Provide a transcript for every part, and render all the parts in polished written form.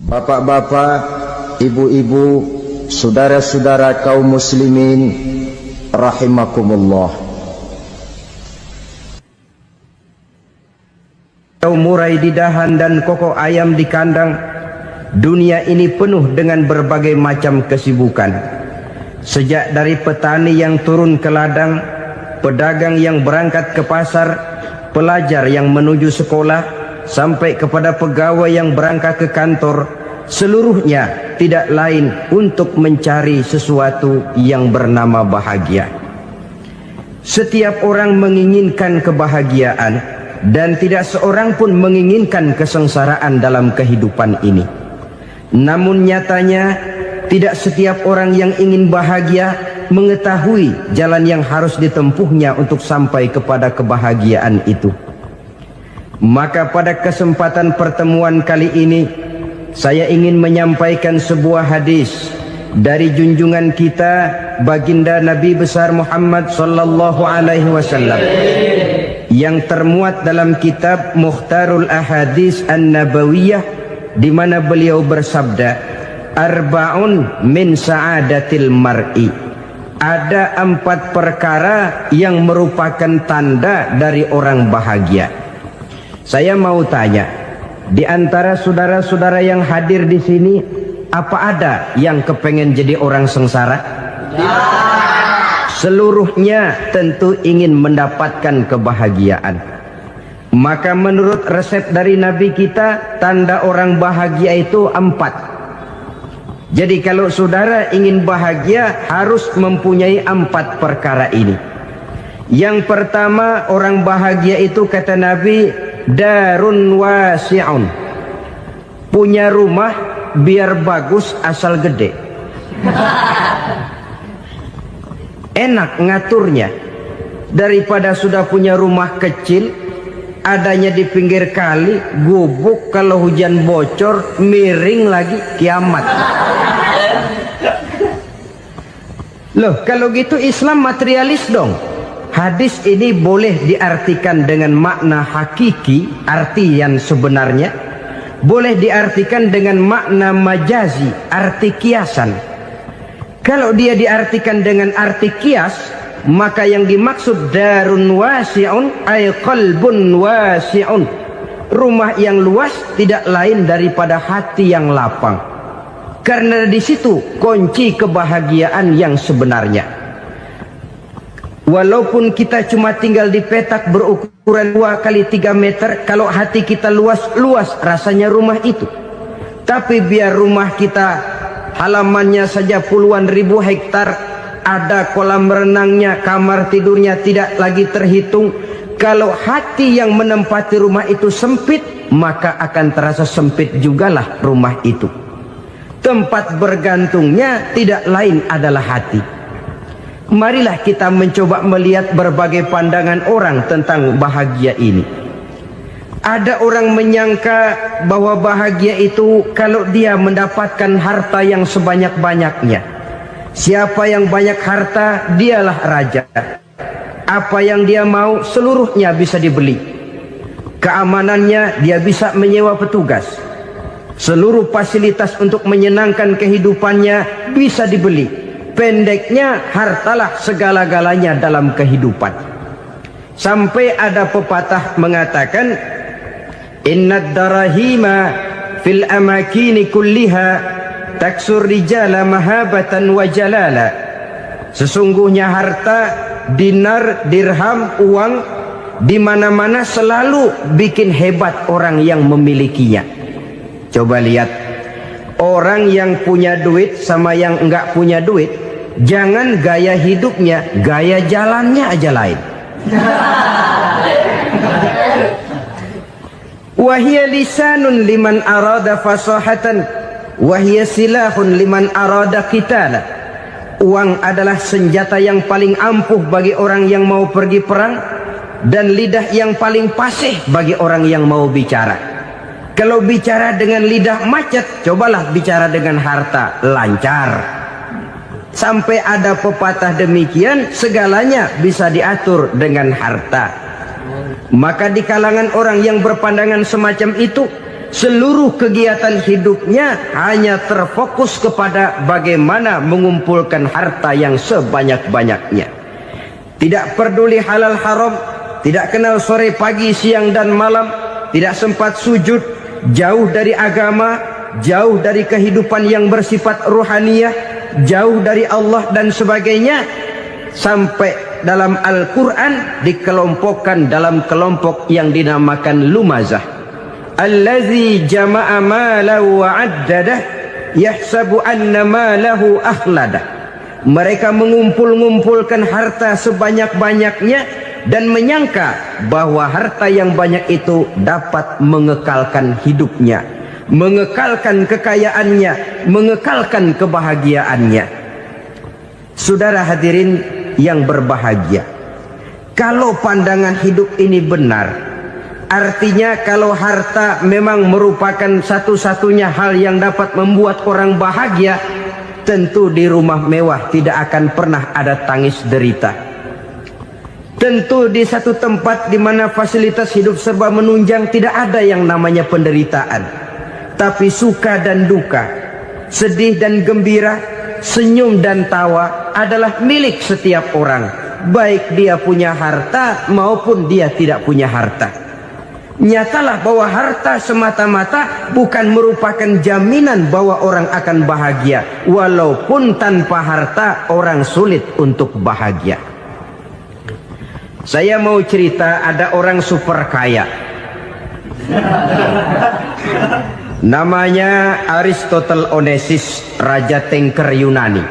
Bapak-bapak, ibu-ibu, saudara-saudara kaum muslimin rahimakumullah. Murai di dahan dan koko ayam di kandang, dunia ini penuh dengan berbagai macam kesibukan. Sejak dari petani yang turun ke ladang, pedagang yang berangkat ke pasar, pelajar yang menuju sekolah, sampai kepada pegawai yang berangkat ke kantor, seluruhnya tidak lain untuk mencari sesuatu yang bernama bahagia. Setiap orang menginginkan kebahagiaan, dan tidak seorang pun menginginkan kesengsaraan dalam kehidupan ini. Namun nyatanya tidak setiap orang yang ingin bahagia mengetahui jalan yang harus ditempuhnya untuk sampai kepada kebahagiaan itu. Maka pada kesempatan pertemuan kali ini, saya ingin menyampaikan sebuah hadis dari junjungan kita baginda Nabi besar Muhammad sallallahu alaihi wasallam yang termuat dalam kitab Mukhtarul Ahadits An-Nabawiyah, di mana beliau bersabda, arba'un min sa'adatil mar'i. Ada 4 perkara yang merupakan tanda dari orang bahagia. Saya mau tanya, di antara saudara-saudara yang hadir di sini, apa ada yang kepengen jadi orang sengsara? Ya. Seluruhnya tentu ingin mendapatkan kebahagiaan. Maka menurut resep dari Nabi kita, tanda orang bahagia itu 4. Jadi kalau saudara ingin bahagia, harus mempunyai 4 perkara ini. Yang pertama, orang bahagia itu kata Nabi, darun wasi'un. Punya rumah biar bagus asal gede. Enak ngaturnya, daripada sudah punya rumah kecil, adanya di pinggir kali, gubuk, kalau hujan bocor, miring lagi, kiamat. Loh, kalau gitu Islam materialis dong. Hadis ini boleh diartikan dengan makna hakiki, arti yang sebenarnya. Boleh diartikan dengan makna majazi, arti kiasan. Kalau dia diartikan dengan arti kias, maka yang dimaksud darun wasi'un ay qalbun wasi'un. Rumah yang luas tidak lain daripada hati yang lapang. Karena di situ kunci kebahagiaan yang sebenarnya. Walaupun kita cuma tinggal di petak berukuran 2 kali 3 meter, kalau hati kita luas-luas rasanya rumah itu. Tapi biar rumah kita halamannya saja puluhan ribu hektar, ada kolam renangnya, kamar tidurnya tidak lagi terhitung. Kalau hati yang menempati rumah itu sempit, maka akan terasa sempit jugalah rumah itu. Tempat bergantungnya tidak lain adalah hati. Marilah kita mencoba melihat berbagai pandangan orang tentang bahagia ini. Ada orang menyangka bahwa bahagia itu kalau dia mendapatkan harta yang sebanyak-banyaknya. Siapa yang banyak harta, dialah raja. Apa yang dia mau, seluruhnya bisa dibeli. Keamanannya, dia bisa menyewa petugas. Seluruh fasilitas untuk menyenangkan kehidupannya bisa dibeli. Pendeknya, hartalah segala-galanya dalam kehidupan. Sampai ada pepatah mengatakan, innad darahima fil amakini kulliha taksur rijala mahabatan wa jalala. Sesungguhnya harta, dinar, dirham, uang di mana-mana selalu bikin hebat orang yang memilikinya. Coba lihat, orang yang punya duit sama yang enggak punya duit, jangan gaya hidupnya, gaya jalannya aja lain. Wahia lisanun liman arada fasahatan, wahia silahun liman arada qitala. Uang adalah senjata yang paling ampuh bagi orang yang mau pergi perang, dan lidah yang paling fasih bagi orang yang mau bicara. Kalau bicara dengan lidah macet, cobalah bicara dengan harta, lancar. Sampai ada pepatah demikian, segalanya bisa diatur dengan harta. Maka di kalangan orang yang berpandangan semacam itu, seluruh kegiatan hidupnya hanya terfokus kepada bagaimana mengumpulkan harta yang sebanyak-banyaknya. Tidak peduli halal haram, tidak kenal sore pagi siang dan malam, tidak sempat sujud, jauh dari agama, jauh dari kehidupan yang bersifat ruhaniyah, jauh dari Allah dan sebagainya. Sampai dalam Al-Quran dikelompokkan dalam kelompok yang dinamakan lumazah. Allazi jama'a malahu wa 'addadah yahsabu anna malahu akhladah. Mereka mengumpulkan harta sebanyak-banyaknya dan menyangka bahwa harta yang banyak itu dapat mengekalkan hidupnya, mengekalkan kekayaannya, mengekalkan kebahagiaannya. Saudara hadirin yang berbahagia, kalau pandangan hidup ini benar, artinya kalau harta memang merupakan satu-satunya hal yang dapat membuat orang bahagia, tentu di rumah mewah tidak akan pernah ada tangis derita. Tentu di satu tempat di mana fasilitas hidup serba menunjang tidak ada yang namanya penderitaan. Tapi suka dan duka, sedih dan gembira, senyum dan tawa adalah milik setiap orang, baik dia punya harta maupun dia tidak punya harta. Nyatalah bahwa harta semata-mata bukan merupakan jaminan bahwa orang akan bahagia, walaupun tanpa harta orang sulit untuk bahagia. Saya mau cerita, ada orang super kaya, namanya Aristotle Onassis, raja tanker Yunani.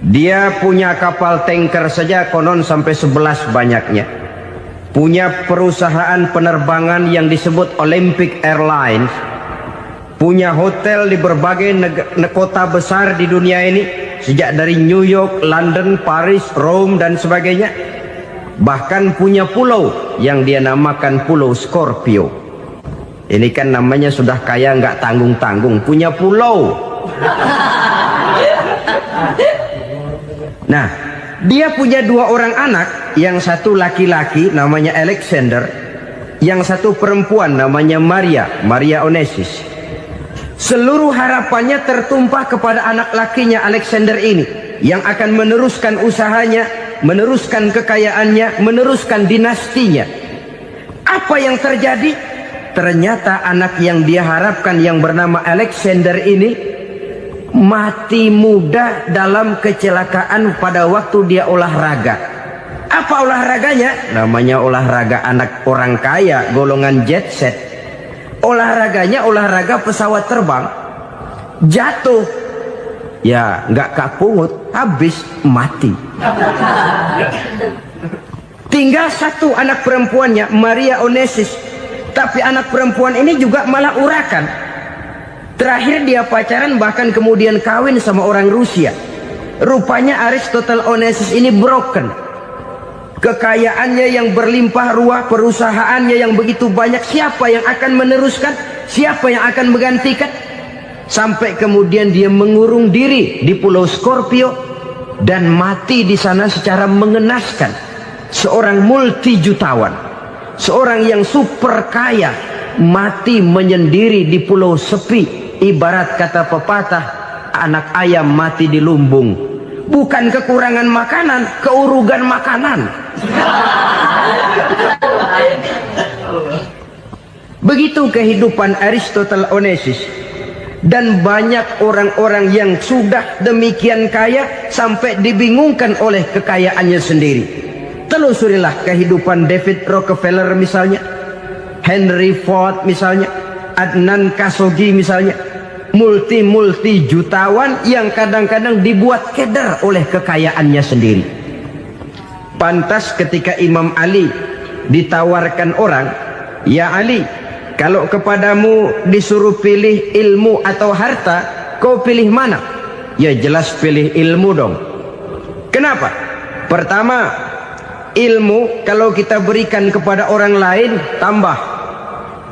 Dia punya kapal tanker saja konon sampai 11 banyaknya. Punya perusahaan penerbangan yang disebut Olympic Airlines. Punya hotel di berbagai kota besar di dunia ini, sejak dari New York, London, Paris, Rome dan sebagainya. Bahkan punya pulau yang dia namakan Pulau Scorpio. Ini kan namanya sudah kaya nggak tanggung-tanggung, punya pulau. Nah, dia punya 2 orang anak, yang satu laki-laki namanya Alexander, yang satu perempuan namanya Maria Onassis. Seluruh harapannya tertumpah kepada anak lakinya Alexander ini, yang akan meneruskan usahanya, meneruskan kekayaannya, meneruskan dinastinya. Apa yang terjadi? Ternyata anak yang dia harapkan yang bernama Alexander ini mati muda dalam kecelakaan pada waktu dia olahraga. Apa olahraganya? Namanya olahraga anak orang kaya, golongan jet set. Olahraganya olahraga pesawat terbang. Jatuh, ya nggak kapungut, habis mati. Tinggal satu anak perempuannya, Maria Onassis. Tapi anak perempuan ini juga malah urakan. Terakhir dia pacaran, bahkan kemudian kawin sama orang Rusia. Rupanya Aristotle Onassis ini broken. Kekayaannya yang berlimpah ruah, perusahaannya yang begitu banyak, siapa yang akan meneruskan? Siapa yang akan menggantikan? Sampai kemudian dia mengurung diri di Pulau Scorpio dan mati di sana secara mengenaskan. Seorang multi jutawan, seorang yang super kaya, mati menyendiri di pulau sepi. Ibarat kata pepatah, anak ayam mati di lumbung. Bukan kekurangan makanan, keurugan makanan. Begitu kehidupan Aristotle Onassis. Dan banyak orang-orang yang sudah demikian kaya sampai dibingungkan oleh kekayaannya sendiri. Telusurilah kehidupan David Rockefeller misalnya, Henry Ford misalnya, Adnan Khashoggi misalnya. Multi jutawan yang kadang-kadang dibuat keder oleh kekayaannya sendiri. Pantas ketika Imam Ali ditawarkan orang, "Ya Ali, kalau kepadamu disuruh pilih ilmu atau harta, kau pilih mana?" Ya jelas pilih ilmu dong. Kenapa? Pertama, ilmu kalau kita berikan kepada orang lain tambah.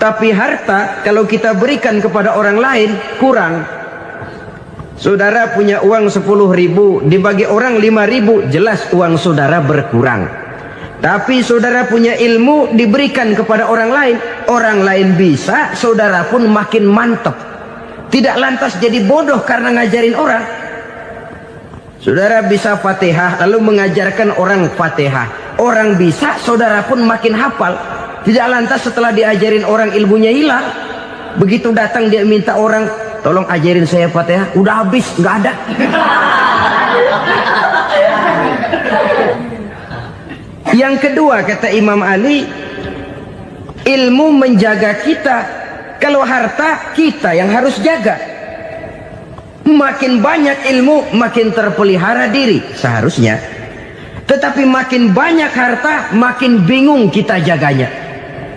Tapi harta kalau kita berikan kepada orang lain kurang. Saudara punya uang 10.000, dibagi orang 5.000, jelas uang saudara berkurang. Tapi saudara punya ilmu diberikan kepada orang lain bisa, saudara pun makin mantap. Tidak lantas jadi bodoh karena ngajarin orang. Saudara bisa Fatihah lalu mengajarkan orang Fatihah. Orang bisa, saudara pun makin hafal. Tidak lantas setelah diajarin orang ilmunya hilang. Begitu datang dia minta orang, tolong ajarin saya Fatihah, udah habis, nggak ada. Yang kedua kata Imam Ali, ilmu menjaga kita. Kalau harta kita yang harus jaga. Makin banyak ilmu makin terpelihara diri seharusnya. Tetapi makin banyak harta makin bingung kita jaganya.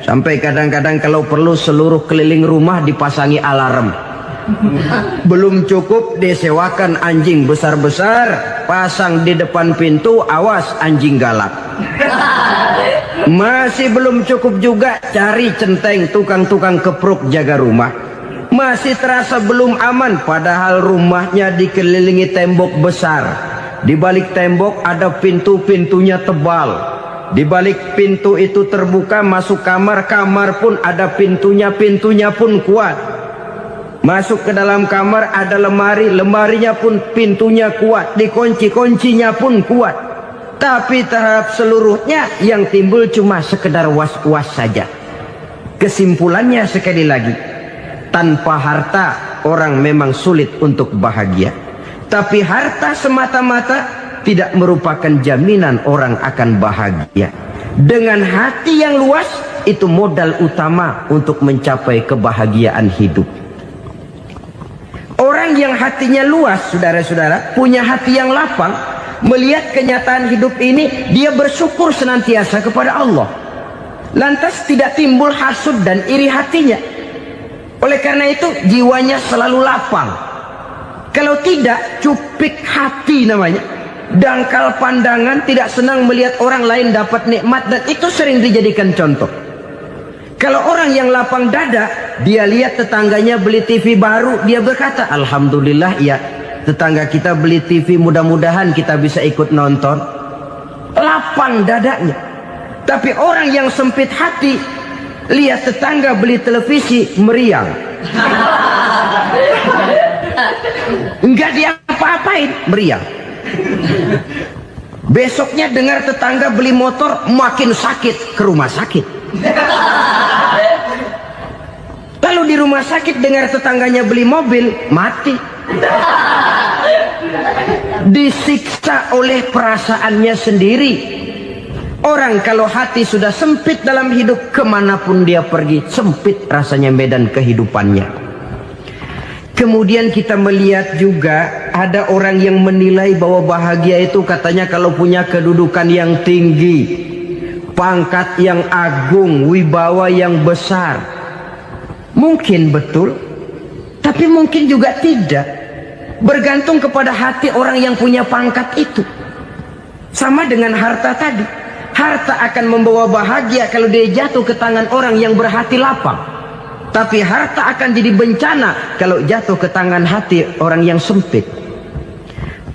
Sampai kadang-kadang kalau perlu seluruh keliling rumah dipasangi alarm. Belum cukup disewakan anjing besar-besar, pasang di depan pintu, awas anjing galak. Masih belum cukup juga, cari centeng tukang-tukang kepruk jaga rumah. Masih terasa belum aman, padahal rumahnya dikelilingi tembok besar. Di balik tembok ada pintu-pintunya tebal. Di balik pintu itu terbuka masuk kamar, kamar pun ada pintunya, pintunya pun kuat. Masuk ke dalam kamar ada lemari, lemarinya pun pintunya kuat, dikunci, kuncinya pun kuat. Tapi terhadap seluruhnya yang timbul cuma sekedar was-was saja. Kesimpulannya sekali lagi, tanpa harta orang memang sulit untuk bahagia. Tapi harta semata-mata tidak merupakan jaminan orang akan bahagia. Dengan hati yang luas, itu modal utama untuk mencapai kebahagiaan hidup. Orang yang hatinya luas, saudara-saudara, punya hati yang lapang, melihat kenyataan hidup ini, dia bersyukur senantiasa kepada Allah. Lantas tidak timbul hasud dan iri hatinya. Oleh karena itu, jiwanya selalu lapang. Kalau tidak, cupik hati namanya. Dangkal pandangan, tidak senang melihat orang lain dapat nikmat, dan itu sering dijadikan contoh. Kalau orang yang lapang dada, dia lihat tetangganya beli TV baru, dia berkata, alhamdulillah ya, tetangga kita beli TV, mudah-mudahan kita bisa ikut nonton. Lapang dadanya. Tapi orang yang sempit hati, lihat tetangga beli televisi, meriang. Enggak diapa-apain, meriang. Besoknya dengar tetangga beli motor, makin sakit, ke rumah sakit. Lalu di rumah sakit dengar tetangganya beli mobil, mati. Disiksa oleh perasaannya sendiri. Orang kalau hati sudah sempit dalam hidup, kemanapun dia pergi, sempit rasanya medan kehidupannya. Kemudian kita melihat juga ada orang yang menilai bahwa bahagia itu katanya kalau punya kedudukan yang tinggi, pangkat yang agung, wibawa yang besar. Mungkin betul, tapi mungkin juga tidak. Bergantung kepada hati orang yang punya pangkat itu. Sama dengan harta tadi. Harta akan membawa bahagia kalau dia jatuh ke tangan orang yang berhati lapang. Tapi harta akan jadi bencana kalau jatuh ke tangan hati orang yang sempit.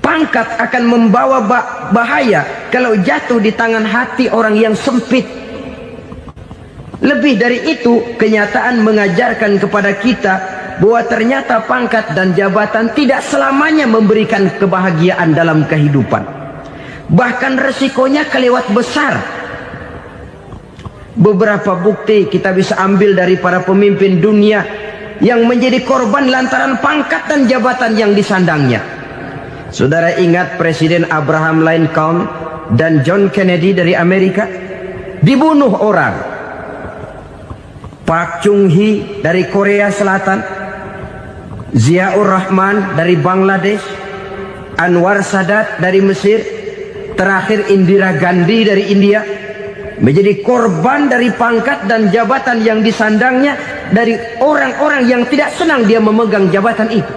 Pangkat akan membawa bahaya kalau jatuh di tangan hati orang yang sempit. Lebih dari itu, kenyataan mengajarkan kepada kita bahwa ternyata pangkat dan jabatan tidak selamanya memberikan kebahagiaan dalam kehidupan. Bahkan resikonya kelewat besar. Beberapa bukti kita bisa ambil dari para pemimpin dunia yang menjadi korban lantaran pangkat dan jabatan yang disandangnya. Saudara ingat Presiden Abraham Lincoln dan John Kennedy dari Amerika? Dibunuh orang. Park Chung-hee dari Korea Selatan, Ziaur Rahman dari Bangladesh, Anwar Sadat dari Mesir, terakhir Indira Gandhi dari India, menjadi korban dari pangkat dan jabatan yang disandangnya dari orang-orang yang tidak senang dia memegang jabatan itu.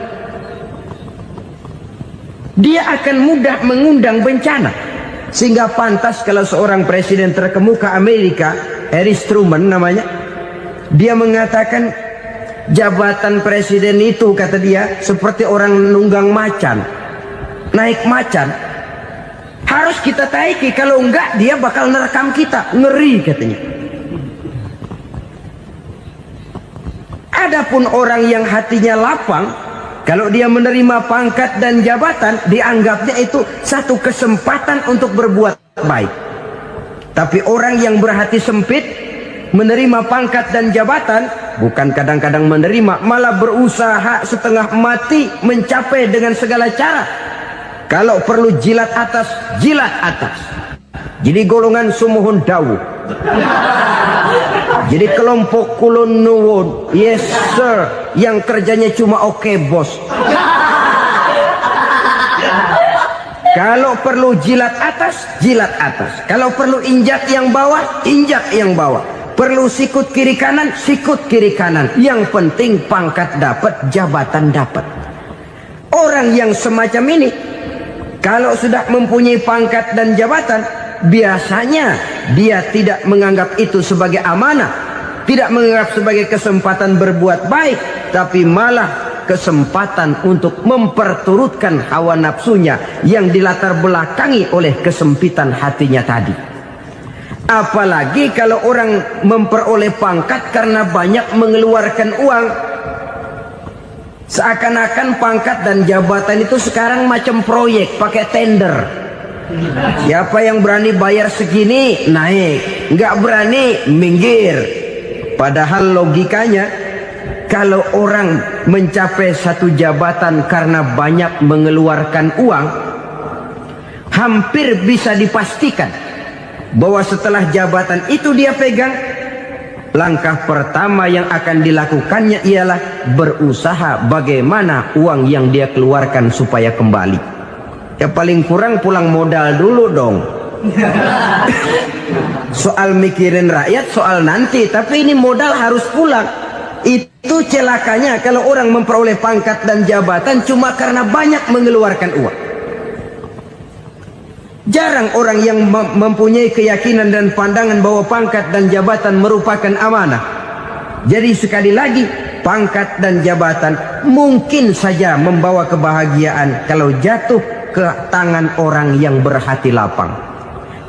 Dia akan mudah mengundang bencana. Sehingga pantas kalau seorang presiden terkemuka Amerika, Harry Truman namanya, dia mengatakan jabatan presiden itu, kata dia, seperti orang nunggang macan, naik macan. Harus kita taiki, kalau enggak dia bakal nerekam kita. Ngeri katanya. Adapun orang yang hatinya lapang, kalau dia menerima pangkat dan jabatan, dianggapnya itu satu kesempatan untuk berbuat baik. Tapi orang yang berhati sempit, menerima pangkat dan jabatan, bukan kadang-kadang menerima, malah berusaha setengah mati mencapai dengan segala cara. Kalau perlu jilat atas, jilat atas. Jadi golongan sumuhun dawu. Jadi kelompok kulon nuwun, yes sir, yang kerjanya cuma oke bos. Kalau perlu jilat atas, jilat atas. Kalau perlu injak yang bawah, injak yang bawah. Perlu sikut kiri kanan, sikut kiri kanan. Yang penting pangkat dapat, jabatan dapat. Orang yang semacam ini, kalau sudah mempunyai pangkat dan jabatan, biasanya dia tidak menganggap itu sebagai amanah, tidak menganggap sebagai kesempatan berbuat baik, tapi malah kesempatan untuk memperturutkan hawa nafsunya yang dilatar belakangi oleh kesempitan hatinya tadi. Apalagi kalau orang memperoleh pangkat karena banyak mengeluarkan uang. Seakan-akan pangkat dan jabatan itu sekarang macam proyek, pakai tender. Siapa yang berani bayar segini, naik. Nggak berani, minggir. Padahal logikanya, kalau orang mencapai satu jabatan karena banyak mengeluarkan uang, hampir bisa dipastikan bahwa setelah jabatan itu dia pegang, langkah pertama yang akan dilakukannya ialah berusaha bagaimana uang yang dia keluarkan supaya kembali. Ya paling kurang pulang modal dulu dong. Soal mikirin rakyat soal nanti, tapi ini modal harus pulang. Itu celakanya kalau orang memperoleh pangkat dan jabatan cuma karena banyak mengeluarkan uang. Jarang orang yang mempunyai keyakinan dan pandangan bahwa pangkat dan jabatan merupakan amanah. Jadi sekali lagi, pangkat dan jabatan mungkin saja membawa kebahagiaan kalau jatuh ke tangan orang yang berhati lapang.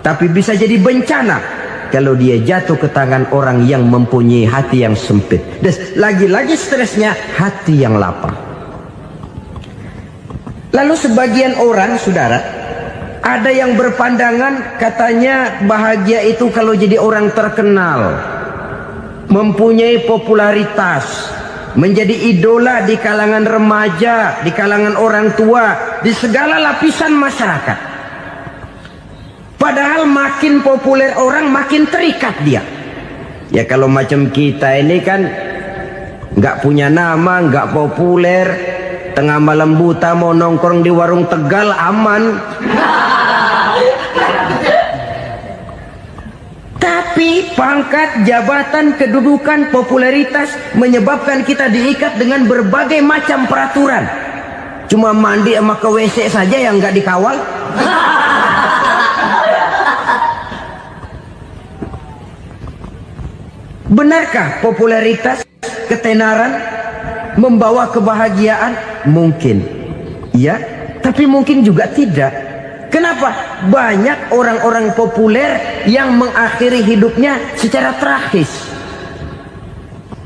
Tapi bisa jadi bencana kalau dia jatuh ke tangan orang yang mempunyai hati yang sempit. Dan lagi-lagi stresnya hati yang lapang. Lalu sebagian orang, saudara, ada yang berpandangan katanya bahagia itu kalau jadi orang terkenal, mempunyai popularitas, menjadi idola di kalangan remaja, di kalangan orang tua, di segala lapisan masyarakat. Padahal makin populer orang makin terikat dia. Ya kalau macam kita ini kan nggak punya nama, nggak populer, tengah malam buta mau nongkrong di warung Tegal aman. Tapi pangkat, jabatan, kedudukan, popularitas menyebabkan kita diikat dengan berbagai macam peraturan. Cuma mandi sama ke WC saja yang nggak dikawal. Benarkah popularitas, ketenaran membawa kebahagiaan? Mungkin. Ya, tapi mungkin juga tidak. Kenapa? Banyak orang-orang populer yang mengakhiri hidupnya secara tragis.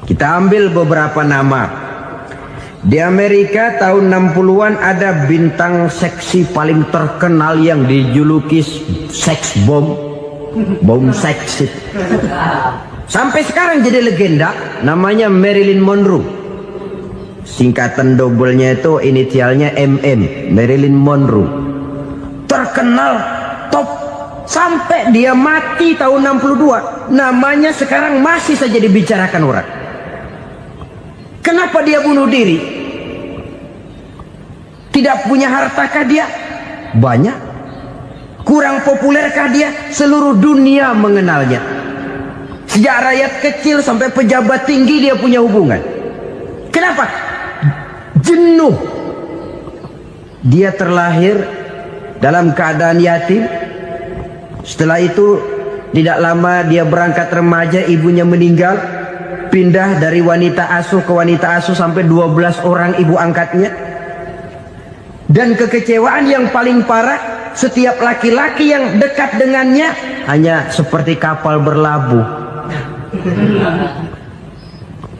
Kita ambil beberapa nama. Di Amerika tahun 60-an ada bintang seksi paling terkenal yang dijuluki seks bom. Bom seksi. Sampai sekarang jadi legenda, namanya Marilyn Monroe. Singkatan dobelnya itu inisialnya MM, Marilyn Monroe. Terkenal top sampai dia mati tahun 62. Namanya sekarang masih saja dibicarakan orang. Kenapa dia bunuh diri? Tidak punya hartakah dia? Banyak. Kurang populerkah dia? Seluruh dunia mengenalnya. Sejak rakyat kecil sampai pejabat tinggi dia punya hubungan. Kenapa? Jenuh. Dia terlahir dalam keadaan yatim. Setelah itu tidak lama dia berangkat remaja, ibunya meninggal. Pindah dari wanita asuh ke wanita asuh sampai 12 orang ibu angkatnya. Dan kekecewaan yang paling parah, setiap laki-laki yang dekat dengannya hanya seperti kapal berlabuh.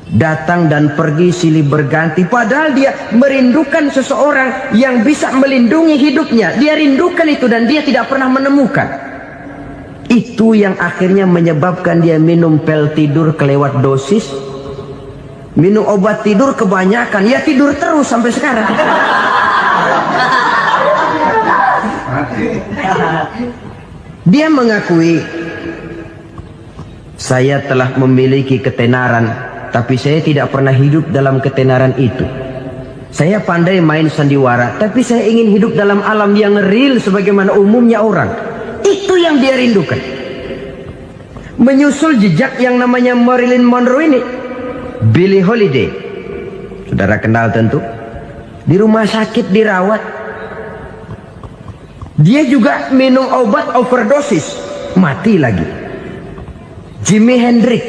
Datang dan pergi silih berganti, padahal dia merindukan seseorang yang bisa melindungi hidupnya. Dia rindukan itu dan dia tidak pernah menemukan. Itu yang akhirnya menyebabkan dia minum pil tidur kelewat dosis, minum obat tidur kebanyakan, ya tidur terus sampai sekarang. Dia mengakui, saya telah memiliki ketenaran, tapi saya tidak pernah hidup dalam ketenaran itu. Saya pandai main sandiwara, tapi saya ingin hidup dalam alam yang real sebagaimana umumnya orang. Itu yang dia rindukan. Menyusul jejak yang namanya Marilyn Monroe ini, Billie Holiday, saudara kenal tentu, di rumah sakit dirawat. Dia juga minum obat overdosis, mati lagi. Jimi Hendrix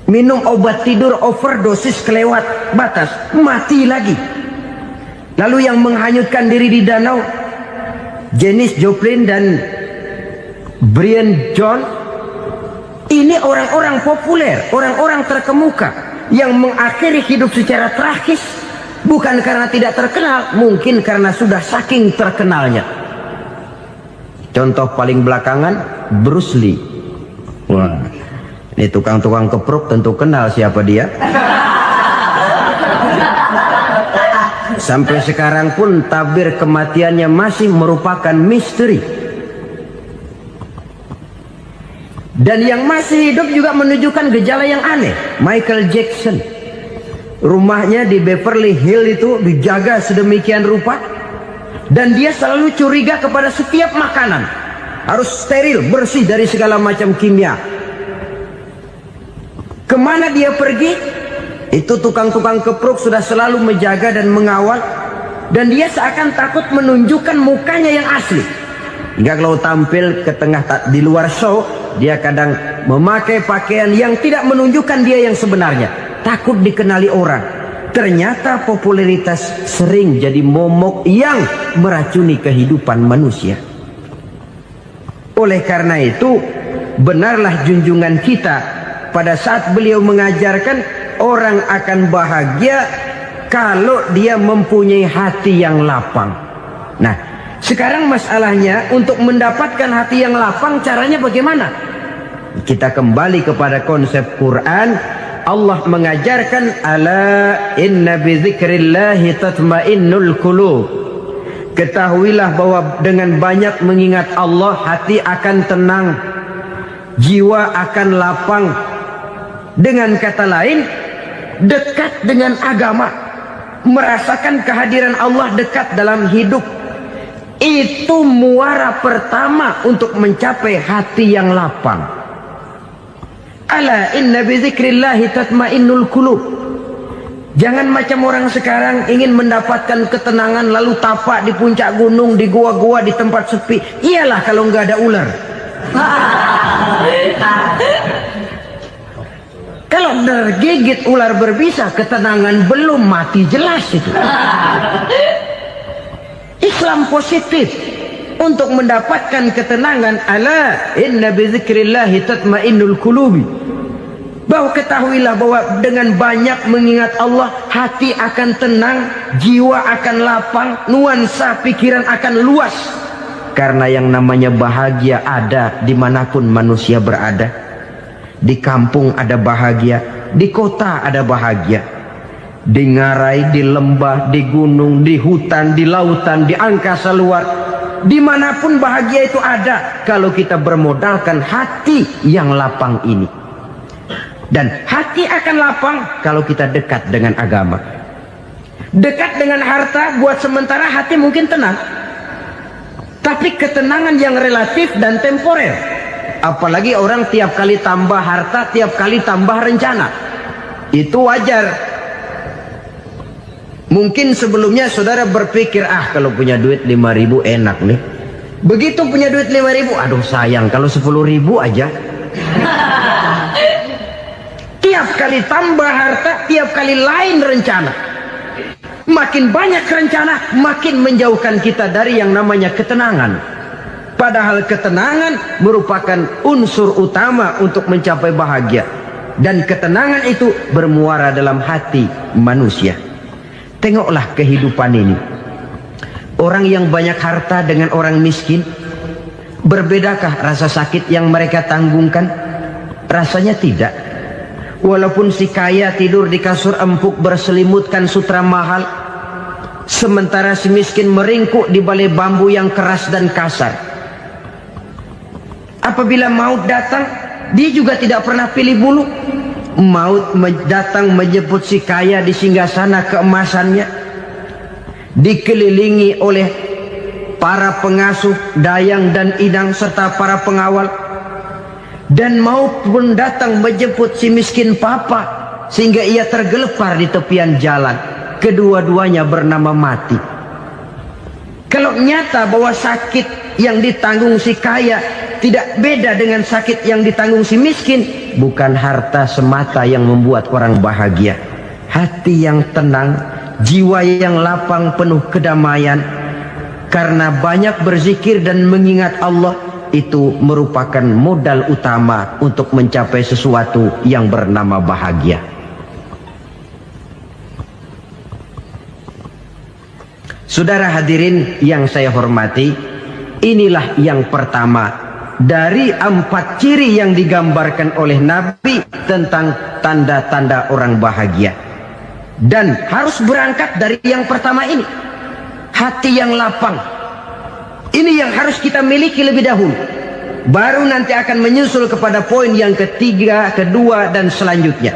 minum obat tidur overdosis kelewat batas, mati lagi. Lalu yang menghanyutkan diri di danau, Janis Joplin dan Brian Jones. Ini orang-orang populer, orang-orang terkemuka yang mengakhiri hidup secara tragis, bukan karena tidak terkenal, mungkin karena sudah saking terkenalnya. Contoh paling belakangan, Bruce Lee. Wah, ini tukang-tukang kepruk tentu kenal siapa dia. Sampai sekarang pun tabir kematiannya masih merupakan misteri. Dan yang masih hidup juga menunjukkan gejala yang aneh. Michael Jackson, rumahnya di Beverly Hills itu dijaga sedemikian rupa, dan dia selalu curiga kepada setiap makanan harus steril, bersih dari segala macam kimia. Kemana dia pergi, itu tukang-tukang kepruk sudah selalu menjaga dan mengawal, dan dia seakan takut menunjukkan mukanya yang asli. Hingga kalau tampil ke tengah di luar show, dia kadang memakai pakaian yang tidak menunjukkan dia yang sebenarnya, takut dikenali orang. Ternyata popularitas sering jadi momok yang meracuni kehidupan manusia. Oleh karena itu, benarlah junjungan kita pada saat beliau mengajarkan orang akan bahagia kalau dia mempunyai hati yang lapang. Nah, sekarang masalahnya untuk mendapatkan hati yang lapang, caranya bagaimana? Kita kembali kepada konsep Quran. Allah mengajarkan, ala inna bizikrillahi tatmainnul qulub. Ketahuilah bahwa dengan banyak mengingat Allah, hati akan tenang, jiwa akan lapang. Dengan kata lain, dekat dengan agama, merasakan kehadiran Allah dekat dalam hidup. Itu muara pertama untuk mencapai hati yang lapang. Ala inna bizikrillahi tatmainnul qulub. Jangan macam orang sekarang ingin mendapatkan ketenangan lalu tapak di puncak gunung, di gua-gua, di tempat sepi. Iyalah kalau nggak ada ular. Kalau tergigit ular berbisa, ketenangan belum, mati jelas itu. Islam positif untuk mendapatkan ketenangan. Ala inna bizikrillahi tatmainnul qulubi. Bahwa ketahuilah bahwa dengan banyak mengingat Allah, hati akan tenang, jiwa akan lapang, nuansa pikiran akan luas. Karena yang namanya bahagia ada dimanapun manusia berada. Di kampung ada bahagia, di kota ada bahagia, di ngarai, di lembah, di gunung, di hutan, di lautan, di angkasa luar. Dimanapun bahagia itu ada kalau kita bermodalkan hati yang lapang ini. Dan hati akan lapang kalau kita dekat dengan agama. Dekat dengan harta buat sementara hati mungkin tenang, tapi ketenangan yang relatif dan temporer. Apalagi orang tiap kali tambah harta, tiap kali tambah rencana. Itu wajar. Mungkin sebelumnya saudara berpikir, kalau punya duit 5.000 enak nih. Begitu punya duit 5.000, aduh sayang kalau 10.000 aja. Tiap kali tambah harta, tiap kali lain rencana. Makin banyak rencana, makin menjauhkan kita dari yang namanya ketenangan. Padahal ketenangan merupakan unsur utama untuk mencapai bahagia. Dan ketenangan itu bermuara dalam hati manusia. Tengoklah kehidupan ini. Orang yang banyak harta dengan orang miskin, berbedakah rasa sakit yang mereka tanggungkan? Rasanya tidak. Walaupun si kaya tidur di kasur empuk berselimutkan sutra mahal, sementara si miskin meringkuk di balai bambu yang keras dan kasar. Apabila maut datang, dia juga tidak pernah pilih bulu. Maut datang menjemput si kaya di singgasana keemasannya, dikelilingi oleh para pengasuh, dayang dan idang serta para pengawal. Dan maupun datang menjemput si miskin papa sehingga ia tergelepar di tepian jalan. Kedua-duanya bernama mati. Kalau nyata bahwa sakit yang ditanggung si kaya tidak beda dengan sakit yang ditanggung si miskin, bukan harta semata yang membuat orang bahagia. Hati yang tenang, jiwa yang lapang penuh kedamaian karena banyak berzikir dan mengingat Allah, itu merupakan modal utama untuk mencapai sesuatu yang bernama bahagia. Saudara hadirin yang saya hormati, inilah yang pertama dari 4 ciri yang digambarkan oleh Nabi tentang tanda-tanda orang bahagia. Dan harus berangkat dari yang pertama ini, hati yang lapang. Ini yang harus kita miliki lebih dahulu. Baru nanti akan menyusul kepada poin yang ketiga, kedua, dan selanjutnya.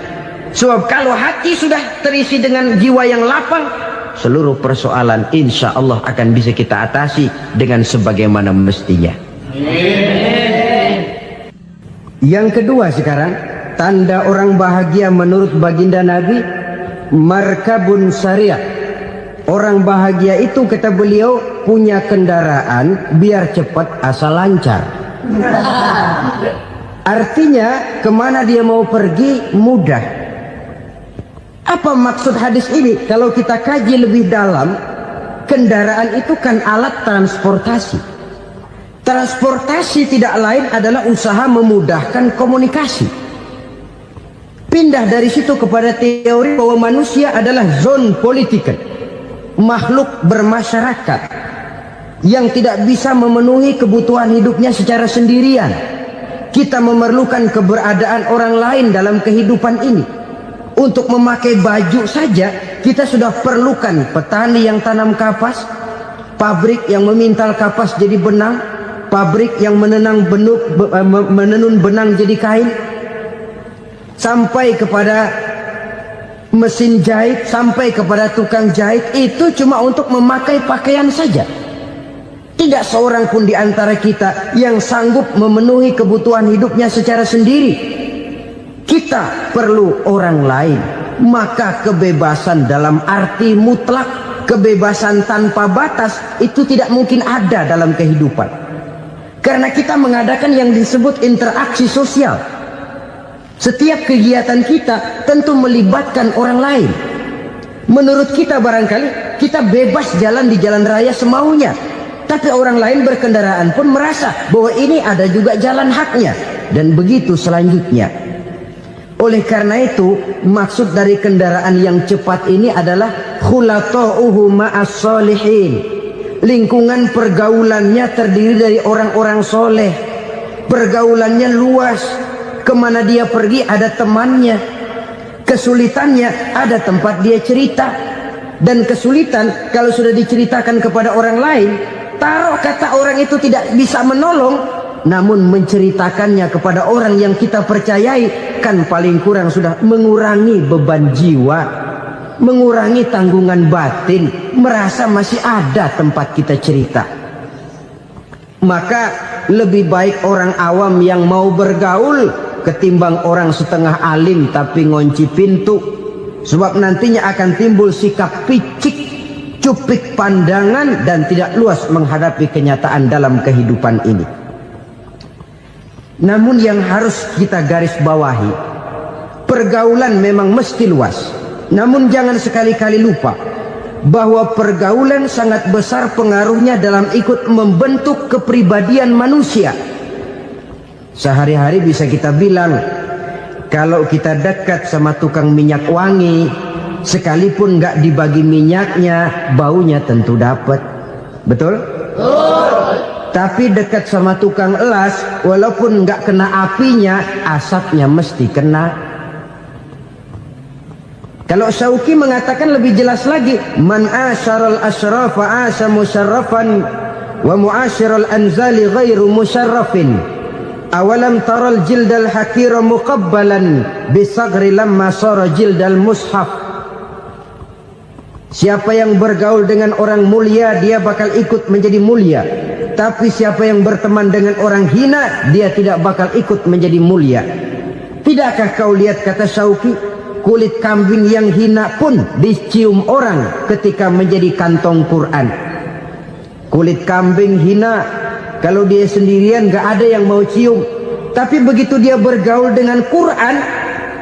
Sebab kalau hati sudah terisi dengan jiwa yang lapang, seluruh persoalan insya Allah akan bisa kita atasi dengan sebagaimana mestinya. Yang kedua sekarang, tanda orang bahagia menurut baginda Nabi, markabun syariah. Orang bahagia itu, kata beliau, punya kendaraan biar cepat asal lancar. Artinya kemana dia mau pergi mudah. Apa maksud hadis ini? Kalau kita kaji lebih dalam, kendaraan itu kan alat transportasi. Transportasi tidak lain adalah usaha memudahkan komunikasi. Pindah dari situ kepada teori bahwa manusia adalah zon political, makhluk bermasyarakat yang tidak bisa memenuhi kebutuhan hidupnya secara sendirian. Kita memerlukan keberadaan orang lain dalam kehidupan ini. Untuk memakai baju saja kita sudah perlukan petani yang tanam kapas, pabrik yang memintal kapas jadi benang, pabrik yang menenun benang jadi kain, sampai kepada mesin jahit, sampai kepada tukang jahit. Itu cuma untuk memakai pakaian saja. Tidak seorang pun di antara kita yang sanggup memenuhi kebutuhan hidupnya secara sendiri. Kita perlu orang lain. Maka kebebasan dalam arti mutlak, kebebasan tanpa batas, itu tidak mungkin ada dalam kehidupan. Karena kita mengadakan yang disebut interaksi sosial. Setiap kegiatan kita tentu melibatkan orang lain. Menurut kita barangkali kita bebas jalan di jalan raya semaunya, tapi orang lain berkendaraan pun merasa bahwa ini ada juga jalan haknya, dan begitu selanjutnya. Oleh karena itu, maksud dari kendaraan yang cepat ini adalah khulata'uhu ma'as solihin. Lingkungan pergaulannya terdiri dari orang-orang soleh. Pergaulannya luas. Kemana dia pergi ada temannya. Kesulitannya ada tempat dia cerita. Dan kesulitan kalau sudah diceritakan kepada orang lain, taruh kata orang itu tidak bisa menolong, namun menceritakannya kepada orang yang kita percayai, kan paling kurang sudah mengurangi beban jiwa, mengurangi tanggungan batin, merasa masih ada tempat kita cerita. Maka lebih baik orang awam yang mau bergaul ketimbang orang setengah alim tapi ngunci pintu. Sebab nantinya akan timbul sikap picik, cupik pandangan, dan tidak luas menghadapi kenyataan dalam kehidupan ini. Namun yang harus kita garis bawahi, pergaulan memang mesti luas. Namun jangan sekali-kali lupa bahwa pergaulan sangat besar pengaruhnya dalam ikut membentuk kepribadian manusia. Sehari-hari bisa kita bilang, kalau kita dekat sama tukang minyak wangi, sekalipun nggak dibagi minyaknya, baunya tentu dapat. Betul? Tapi dekat sama tukang elas, walaupun nggak kena apinya, asapnya mesti kena. Kalau Syauqi mengatakan lebih jelas lagi, man asyaral asyrafa asa musyarrafan wa muasyiral anzali ghairu musyarrafin. Awalam taral jildal hakira muqabbalan bisagri lamma sara jildal mushaf. Siapa yang bergaul dengan orang mulia, dia bakal ikut menjadi mulia. Tapi siapa yang berteman dengan orang hina, dia tidak bakal ikut menjadi mulia. Tidakkah kau lihat, kata Syauqi, kulit kambing yang hina pun dicium orang ketika menjadi kantong Quran. Kulit kambing hina, kalau dia sendirian gak ada yang mau cium. Tapi begitu dia bergaul dengan Quran,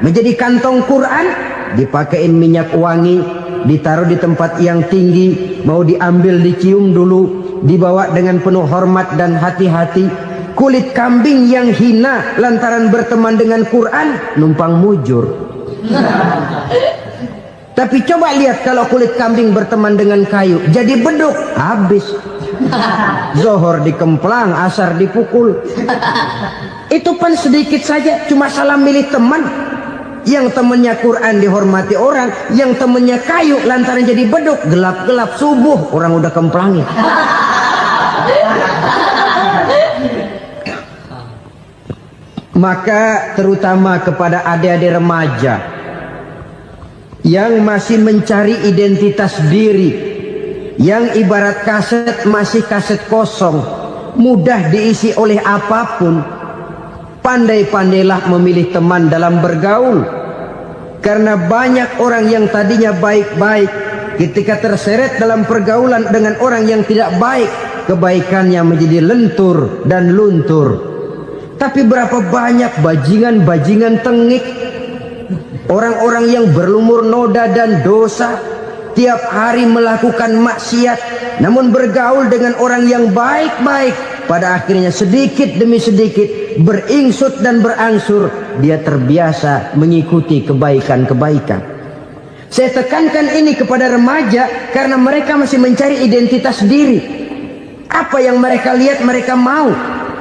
menjadi kantong Quran, dipakein minyak wangi, ditaruh di tempat yang tinggi, mau diambil dicium dulu, dibawa dengan penuh hormat dan hati-hati. Kulit kambing yang hina lantaran berteman dengan Quran, numpang mujur. Tapi coba lihat kalau kulit kambing berteman dengan kayu, jadi beduk, habis. Zohor dikemplang, asar dipukul. Itu pun sedikit saja, cuma salah milih teman. Yang temannya Quran dihormati orang, yang temannya kayu lantaran jadi beduk, gelap-gelap subuh orang udah kemplangin. Maka terutama kepada adik-adik remaja yang masih mencari identitas diri, yang ibarat kaset masih kaset kosong, mudah diisi oleh apapun, pandai-pandailah memilih teman dalam bergaul. Karena banyak orang yang tadinya baik-baik, ketika terseret dalam pergaulan dengan orang yang tidak baik, kebaikannya menjadi lentur dan luntur. Tapi berapa banyak bajingan-bajingan tengik, orang-orang yang berlumur noda dan dosa, tiap hari melakukan maksiat, namun bergaul dengan orang yang baik-baik, pada akhirnya sedikit demi sedikit beringsut dan berangsur dia terbiasa mengikuti kebaikan-kebaikan. Saya tekankan ini kepada remaja karena mereka masih mencari identitas diri. Apa yang mereka lihat mereka mau,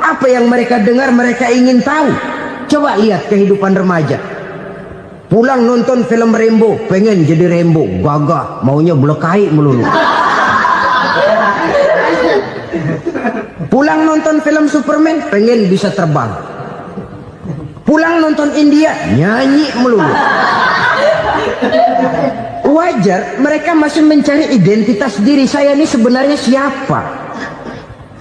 apa yang mereka dengar mereka ingin tahu. Coba lihat kehidupan remaja. Pulang nonton film Rambo, pengen jadi Rambo, gagah, maunya belekai melulu. Pulang nonton film Superman, pengen bisa terbang. Pulang nonton India, nyanyi melulu. Wajar, mereka masih mencari identitas diri. Saya ini sebenarnya siapa?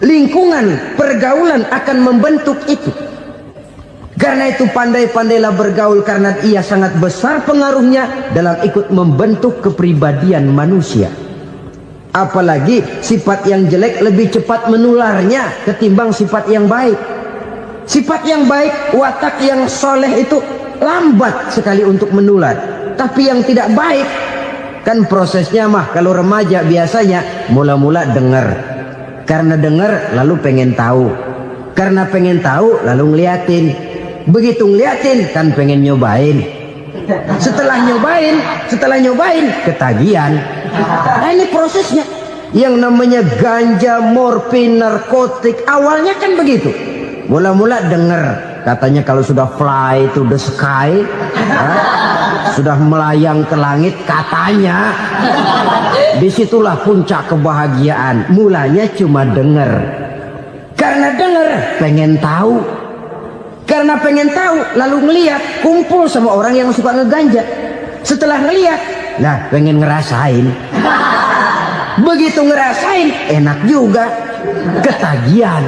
Lingkungan, pergaulan akan membentuk itu. Karena itu pandai-pandailah bergaul, karena ia sangat besar pengaruhnya dalam ikut membentuk kepribadian manusia. Apalagi sifat yang jelek lebih cepat menularnya ketimbang sifat yang baik. Sifat yang baik, watak yang soleh itu lambat sekali untuk menular. Tapi yang tidak baik, kan prosesnya mah kalau remaja biasanya mula-mula dengar. Karena dengar lalu pengen tahu. Karena pengen tahu lalu ngeliatin. Begitu ngeliatin kan pengen nyobain. Setelah nyobain ketagihan. Nah ini prosesnya. Yang namanya ganja, morfin, narkotik, awalnya kan begitu. Mula-mula dengar, katanya kalau sudah fly to the sky, sudah melayang ke langit, katanya disitulah puncak kebahagiaan. Mulanya cuma dengar. Karena dengar pengen tahu. Karena pengen tahu lalu ngeliat, kumpul sama orang yang suka ngeganja. Setelah ngeliat, nah pengen ngerasain. Begitu ngerasain enak juga, ketagihan.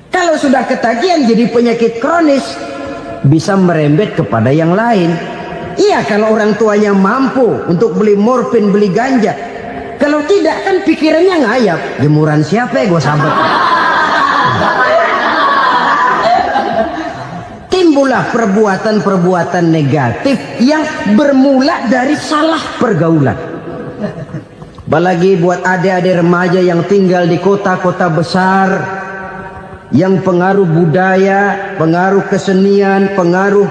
Kalau sudah ketagihan jadi penyakit kronis, bisa merembet kepada yang lain. Iya, kalau orang tuanya mampu untuk beli morfin, beli ganja. Kalau tidak kan pikirannya ngayap, jemuran siapa ya gue sahabat. Timbullah perbuatan-perbuatan negatif yang bermula dari salah pergaulan. Apalagi buat adik-adik remaja yang tinggal di kota-kota besar, yang pengaruh budaya, pengaruh kesenian, pengaruh